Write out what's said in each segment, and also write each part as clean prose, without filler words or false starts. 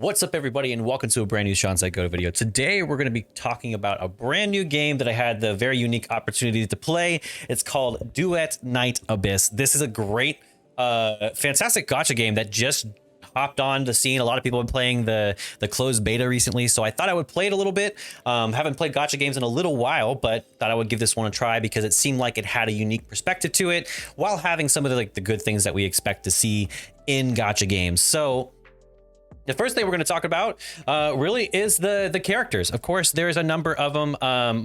What's up, everybody, and welcome to a brand new ShawnSetGo video. Today, we're going to be talking about a brand new game that I had the very unique opportunity to play. It's called Duet Night Abyss. This is a great, fantastic gacha game that just hopped on the scene. A lot of people have been playing the closed beta recently, so I thought I would play it a little bit. Haven't played gacha games in a little while, but thought I would give this one a try because it seemed like it had a unique perspective to it while having some of the good things that we expect to see in gacha games. So the first thing we're going to talk about really is the characters. Of course, there's a number of them.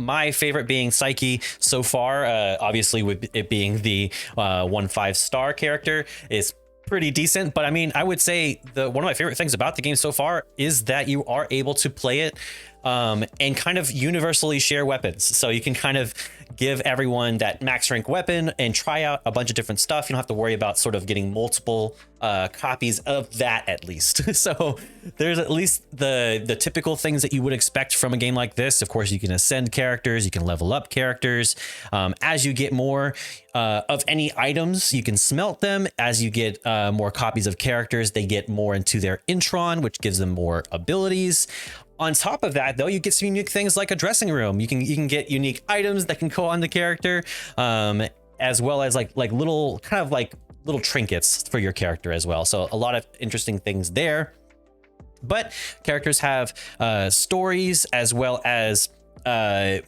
My favorite being Psyche so far, obviously with it being the 1-5-star character is pretty decent. But I mean, I would say one of my favorite things about the game so far is that you are able to play it and kind of universally share weapons. So you can kind of give everyone that max rank weapon and try out a bunch of different stuff. You don't have to worry about sort of getting multiple copies of that, at least. So there's at least the typical things that you would expect from a game like this. Of course, you can ascend characters, you can level up characters. As you get more of any items, you can smelt them. As you get more copies of characters, they get more into their intron, which gives them more abilities. On top of that, though, you get some unique things like a dressing room. You can get unique items that can go on the character, as well as like little little trinkets for your character as well. So a lot of interesting things there. But characters have stories as well as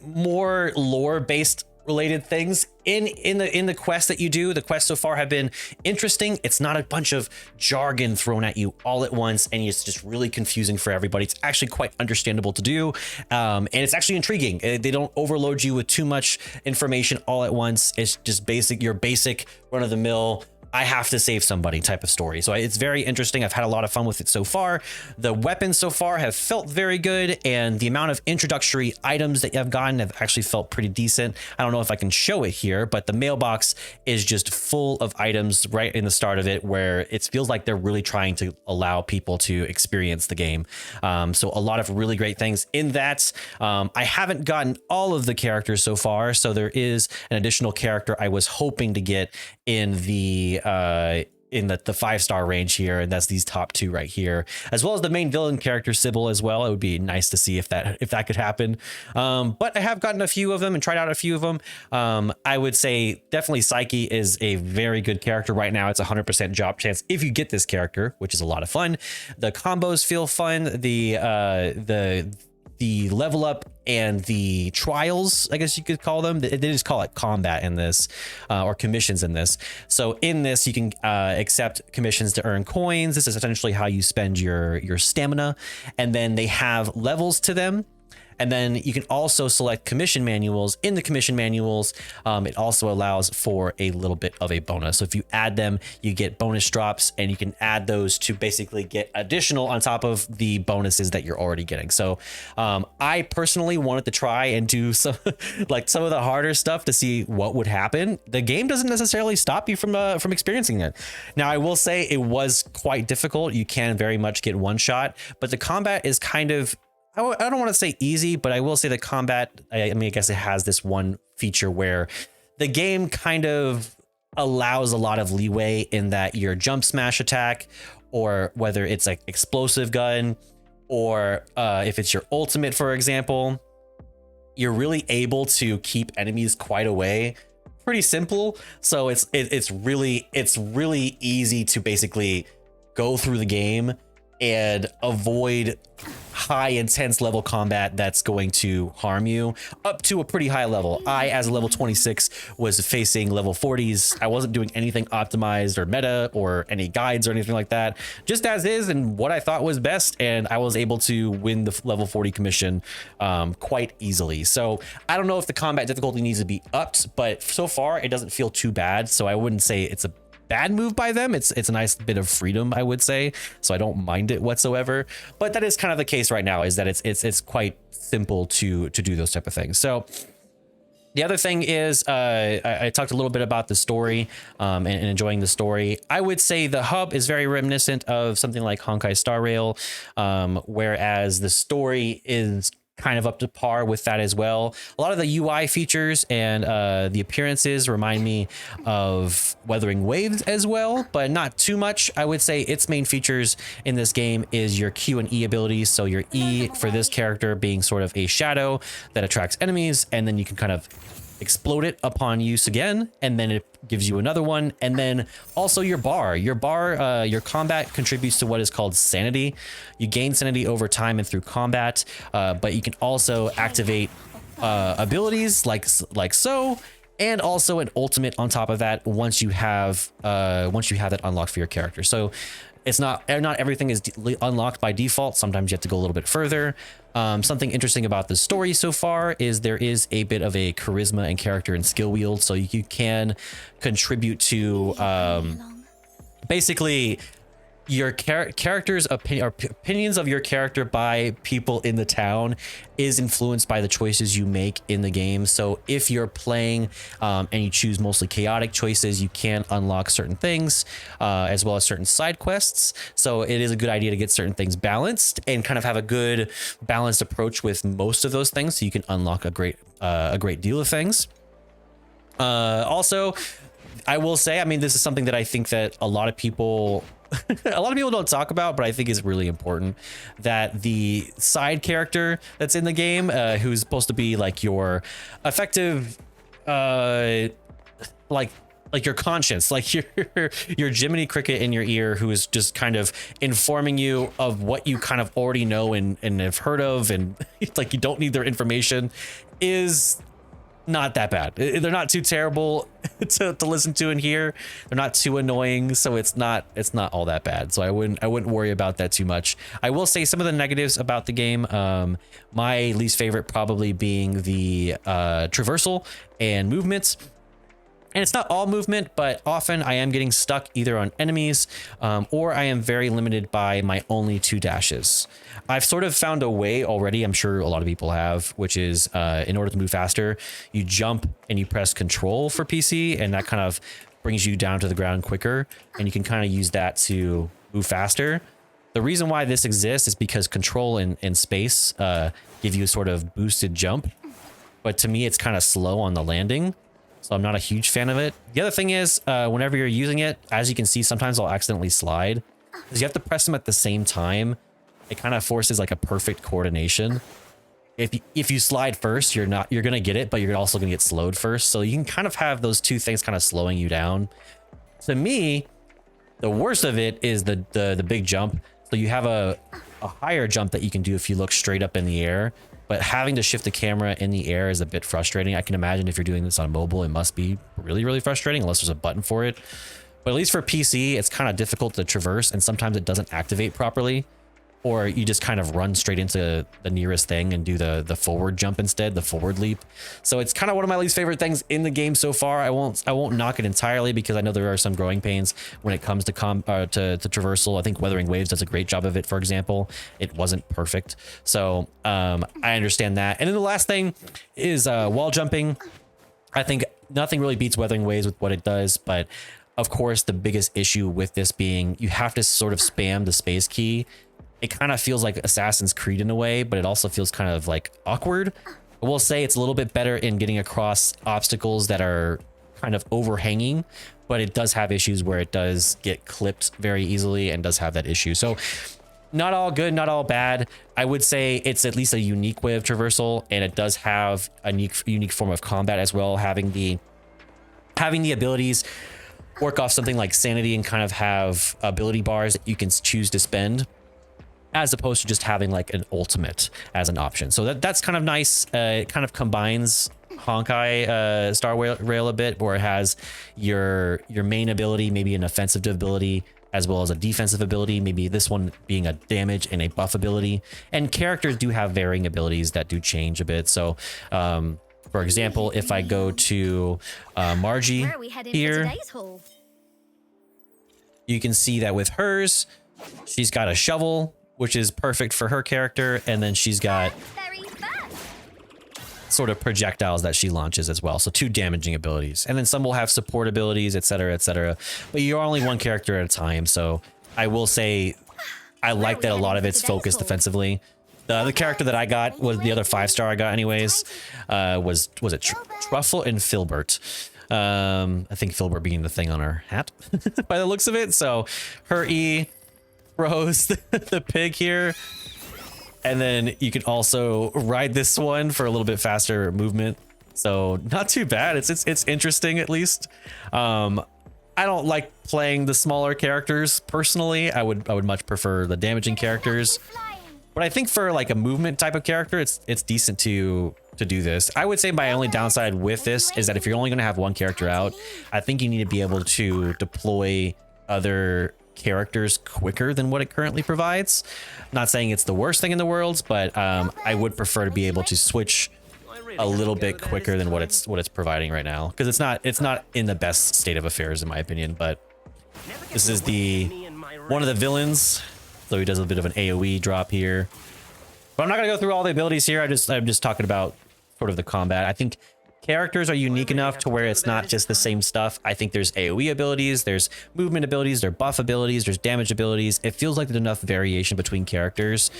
more lore-based related things in the quest that you do. The quests so far have been interesting. It's not a bunch of jargon thrown at you all at once, and it's just really confusing for everybody. It's actually quite understandable to do, and it's actually intriguing. They don't overload you with too much information all at once. It's just your basic run-of-the-mill, I have to save somebody type of story. So it's very interesting. I've had a lot of fun with it so far. The weapons so far have felt very good, and the amount of introductory items that I've gotten have actually felt pretty decent. I don't know if I can show it here, but the mailbox is just full of items right in the start of it, where it feels like they're really trying to allow people to experience the game. So a lot of really great things in that. I haven't gotten all of the characters so far, so there is an additional character I was hoping to get in the 5-star range here, and that's these top two right here, as well as the main villain character Sybil as well. It would be nice to see if that could happen. But I have gotten a few of them and tried out a few of them. I would say definitely Psyche is a very good character right now. It's 100% job chance if you get this character, which is a lot of fun. The combos feel fun. The level up and the trials, I guess you could call them. They just call it combat in this, or commissions in this. So in this, you can accept commissions to earn coins. This is essentially how you spend your stamina. And then they have levels to them. And then you can also select commission manuals. In the commission manuals, it also allows for a little bit of a bonus. So if you add them, you get bonus drops, and you can add those to basically get additional on top of the bonuses that you're already getting. So I personally wanted to try and do some some of the harder stuff to see what would happen. The game doesn't necessarily stop you from experiencing it. Now, I will say it was quite difficult. You can very much get one shot, but the combat is kind of, I don't want to say easy, but I will say the combat, I guess it has this one feature where the game kind of allows a lot of leeway in that your jump smash attack, or whether it's like explosive gun, or if it's your ultimate, for example, you're really able to keep enemies quite away. Pretty simple. So it's really easy to basically go through the game and avoid high intense level combat that's going to harm you up to a pretty high level. I, as a level 26, was facing level 40s. I wasn't doing anything optimized or meta or any guides or anything like that, just as is and what I thought was best, and I was able to win the level 40 commission quite easily. So I don't know if the combat difficulty needs to be upped, but so far it doesn't feel too bad. So I wouldn't say it's a bad move by them. It's a nice bit of freedom, I would say, so I don't mind it whatsoever. But that is kind of the case right now, is that it's quite simple to do those type of things. So the other thing is, I talked a little bit about the story and enjoying the story. I would say the hub is very reminiscent of something like Honkai Star Rail, whereas the story is kind of up to par with that as well. A lot of the UI features and the appearances remind me of Wuthering Waves as well, but not too much. I would say its main features in this game is your Q and E abilities. So your E for this character being sort of a shadow that attracts enemies, and then you can kind of explode it upon use again, and then it gives you another one. And then also your bar, your combat contributes to what is called sanity. You gain sanity over time and through combat, but you can also activate abilities like so, and also an ultimate on top of that once you have it unlocked for your character. So it's not everything is unlocked by default. Sometimes you have to go a little bit further. Something interesting about the story so far is there is a bit of a charisma and character and skill wheel, so you can contribute to basically your opinions of your character by people in the town is influenced by the choices you make in the game. So if you're playing and you choose mostly chaotic choices, you can unlock certain things as well as certain side quests. So it is a good idea to get certain things balanced and kind of have a good balanced approach with most of those things, so you can unlock a great deal of things. Also, I will say, I mean, this is something that I think that a lot of people don't talk about, but I think is really important, that the side character that's in the game, who's supposed to be like your effective, like your conscience, like your Jiminy Cricket in your ear, who is just kind of informing you of what you kind of already know and have heard of, and like you don't need their information, is not that bad. They're not too terrible to listen to and hear. They're not too annoying, so it's not all that bad. So I wouldn't worry about that too much. I will say some of the negatives about the game. My least favorite probably being the traversal and movements. And it's not all movement, but often I am getting stuck either on enemies or I am very limited by my only 2 dashes. I've sort of found a way already, I'm sure a lot of people have, which is in order to move faster, you jump and you press control for PC, and that kind of brings you down to the ground quicker, and you can kind of use that to move faster. The reason why this exists is because control and space give you a sort of boosted jump, but to me it's kind of slow on the landing. So I'm not a huge fan of it. The other thing is, whenever you're using it, as you can see, sometimes I'll accidentally slide, because you have to press them at the same time. It kind of forces like a perfect coordination. If you slide first, you're gonna get it, but you're also gonna get slowed first. So you can kind of have those two things kind of slowing you down. To me, the worst of it is the big jump. So you have a higher jump that you can do if you look straight up in the air. But having to shift the camera in the air is a bit frustrating. I can imagine if you're doing this on mobile, it must be really, really frustrating unless there's a button for it. But at least for PC, it's kind of difficult to traverse, and sometimes it doesn't activate properly, or you just kind of run straight into the nearest thing and do the forward jump instead, the forward leap. So it's kind of one of my least favorite things in the game so far. I won't knock it entirely, because I know there are some growing pains when it comes to traversal. I think Wuthering Waves does a great job of it, for example. It wasn't perfect. So I understand that. And then the last thing is wall jumping. I think nothing really beats Wuthering Waves with what it does, but of course the biggest issue with this being you have to sort of spam the space key. It kind of feels like Assassin's Creed in a way, but it also feels kind of like awkward. I will say it's a little bit better in getting across obstacles that are kind of overhanging, but it does have issues where it does get clipped very easily and does have that issue. So not all good, not all bad. I would say it's at least a unique way of traversal, and it does have a unique form of combat as well, having the abilities work off something like sanity and kind of have ability bars that you can choose to spend, as opposed to just having like an ultimate as an option. So that's kind of nice. It kind of combines Honkai Star Rail a bit, where it has your main ability, maybe an offensive ability, as well as a defensive ability, maybe this one being a damage and a buff ability. And characters do have varying abilities that do change a bit. So for example, if I go to Margie here, you can see that with hers, she's got a shovel, which is perfect for her character, and then she's got sort of projectiles that she launches as well, so 2 damaging abilities. And then some will have support abilities, etc., etc. But you're only one character at a time, so I will say I like that a lot of it's focused defensively. The character that I got was the other 5-star I got anyways. Was it Truffle and Filbert? I think Filbert being the thing on her hat by the looks of it. So her E throws the pig here. And then you can also ride this one for a little bit faster movement. So not too bad. It's interesting at least. I don't like playing the smaller characters personally. I would much prefer the damaging characters. But I think for like a movement type of character, it's decent to do this. I would say my only downside with this is that if you're only going to have one character out, I think you need to be able to deploy other characters quicker than what it currently provides. Not saying it's the worst thing in the world, but I would prefer to be able to switch a little bit quicker than what it's providing right now, because it's not in the best state of affairs in my opinion. But this is one of the villains, so he does a bit of an AoE drop here. But I'm not gonna go through all the abilities here. I'm just talking about sort of the combat. I think characters are unique enough to where it's not just the same stuff. I think there's AoE abilities, there's movement abilities, there's buff abilities, there's damage abilities. It feels like there's enough variation between characters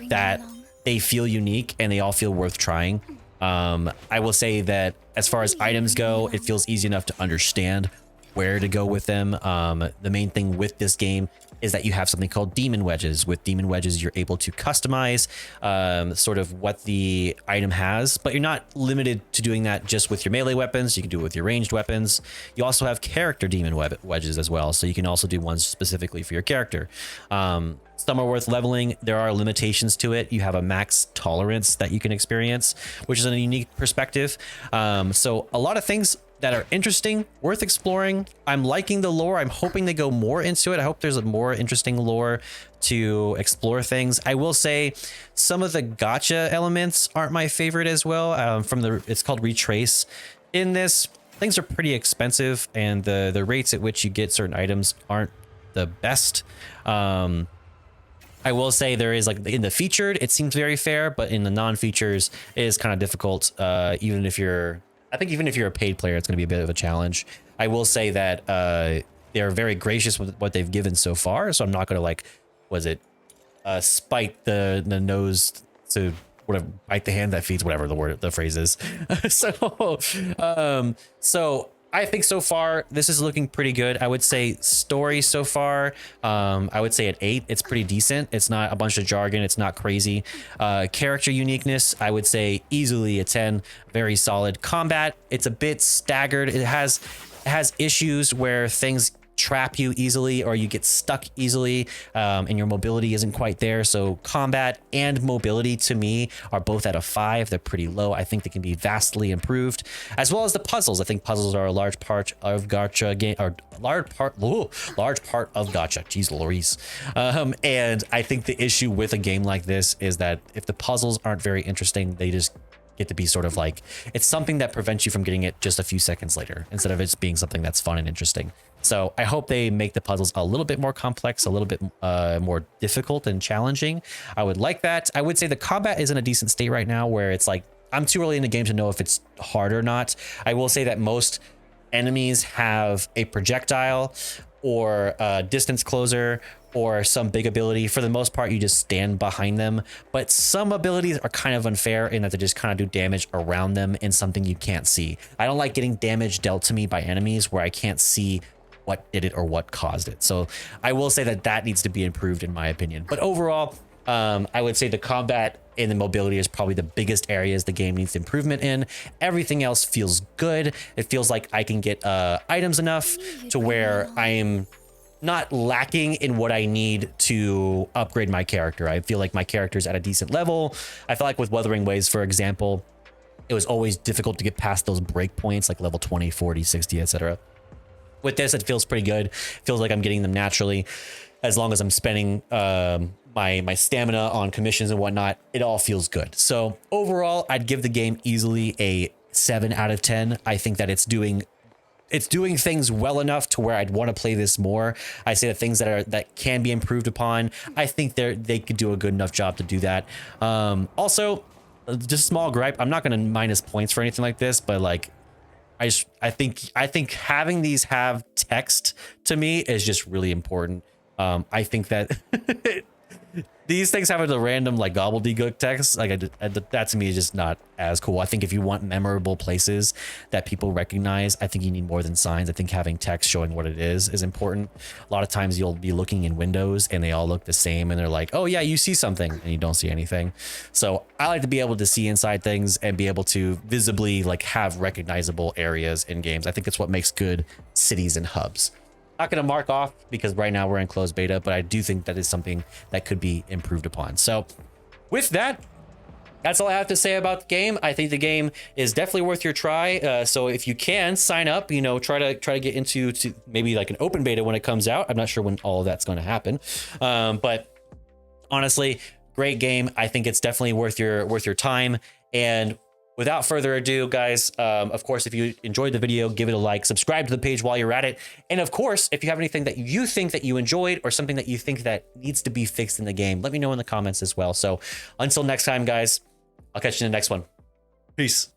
that they feel unique and they all feel worth trying. I will say that as far as items go, it feels easy enough to understand where to go with them. The main thing with this game is that you have something called demon wedges. With demon wedges, you're able to customize sort of what the item has, but you're not limited to doing that just with your melee weapons. You can do it with your ranged weapons. You also have character demon wedges as well, so you can also do ones specifically for your character. Some are worth leveling. There are limitations to it. You have a max tolerance that you can experience, which is a unique perspective. So a lot of things that are interesting, worth exploring. I'm liking the lore. I'm hoping they go more into it. I hope there's a more interesting lore to explore things. I will say some of the gacha elements aren't my favorite as well. It's called Retrace. In this, things are pretty expensive, and the rates at which you get certain items aren't the best. I will say there is, like, in the featured, it seems very fair, but in the non-features, it is kind of difficult. Even if you're a paid player, it's going to be a bit of a challenge. I will say that they're very gracious with what they've given so far, so I'm not going to, like, spite the nose to whatever, bite the hand that feeds, whatever the phrase is. So I think so far this is looking pretty good. I would say story so far, I would say at 8, it's pretty decent. It's not a bunch of jargon, it's not crazy. Character uniqueness, I would say easily a 10, very solid. Combat, it's a bit staggered. It has issues where things trap you easily or you get stuck easily, and your mobility isn't quite there. So combat and mobility to me are both at a 5. They're pretty low. I think they can be vastly improved, as well as the puzzles. I think puzzles are a large part of gacha game, or large part of gacha. Jeez Louise. And I think the issue with a game like this is that if the puzzles aren't very interesting, they just get to be sort of like, it's something that prevents you from getting it just a few seconds later, instead of it being something that's fun and interesting. So I hope they make the puzzles a little bit more complex, a little bit more difficult and challenging. I would like that. I would say the combat is in a decent state right now, where it's like, I'm too early in the game to know if it's hard or not. I will say that most enemies have a projectile or a distance closer or some big ability. For the most part, you just stand behind them, but some abilities are kind of unfair in that they just kind of do damage around them in something you can't see. I don't like getting damage dealt to me by enemies where I can't see what did it or what caused it. So I will say that needs to be improved in my opinion. But overall, I would say the combat and the mobility is probably the biggest areas the game needs improvement in. Everything else feels good. It feels like I can get items enough to where I am not lacking in what I need to upgrade my character. I feel like my character's at a decent level. I feel like with Wuthering Waves, for example, it was always difficult to get past those breakpoints, like level 20, 40, 60, etc. With this, it feels pretty good. It feels like I'm getting them naturally. As long as I'm spending my stamina on commissions and whatnot, it all feels good. So overall, I'd give the game easily a 7 out of 10. I think that it's doing things well enough to where I'd want to play this more. I say the things that can be improved upon, I think they could do a good enough job to do that. Also, just small gripe, I'm not going to minus points for anything like this, but like, I think having these have text to me is just really important. I think that these things having the random like gobbledygook text, like that to me is just not as cool. I think if you want memorable places that people recognize, I think you need more than signs. I think having text showing what it is important. A lot of times you'll be looking in windows and they all look the same and they're like, oh yeah, you see something and you don't see anything. So I like to be able to see inside things and be able to visibly like have recognizable areas in games. I think it's what makes good cities and hubs. Not going to mark off because right now we're in closed beta, but I do think that is something that could be improved upon. So with that, that's all I have to say about the game. I think the game is definitely worth your try. So if you can sign up, you know, try to get into maybe like an open beta when it comes out. I'm not sure when all of that's going to happen. But honestly, great game. I think it's definitely worth your time. And without further ado, guys, of course, if you enjoyed the video, give it a like, subscribe to the page while you're at it. And of course, if you have anything that you think that you enjoyed or something that you think that needs to be fixed in the game, let me know in the comments as well. So until next time, guys, I'll catch you in the next one. Peace.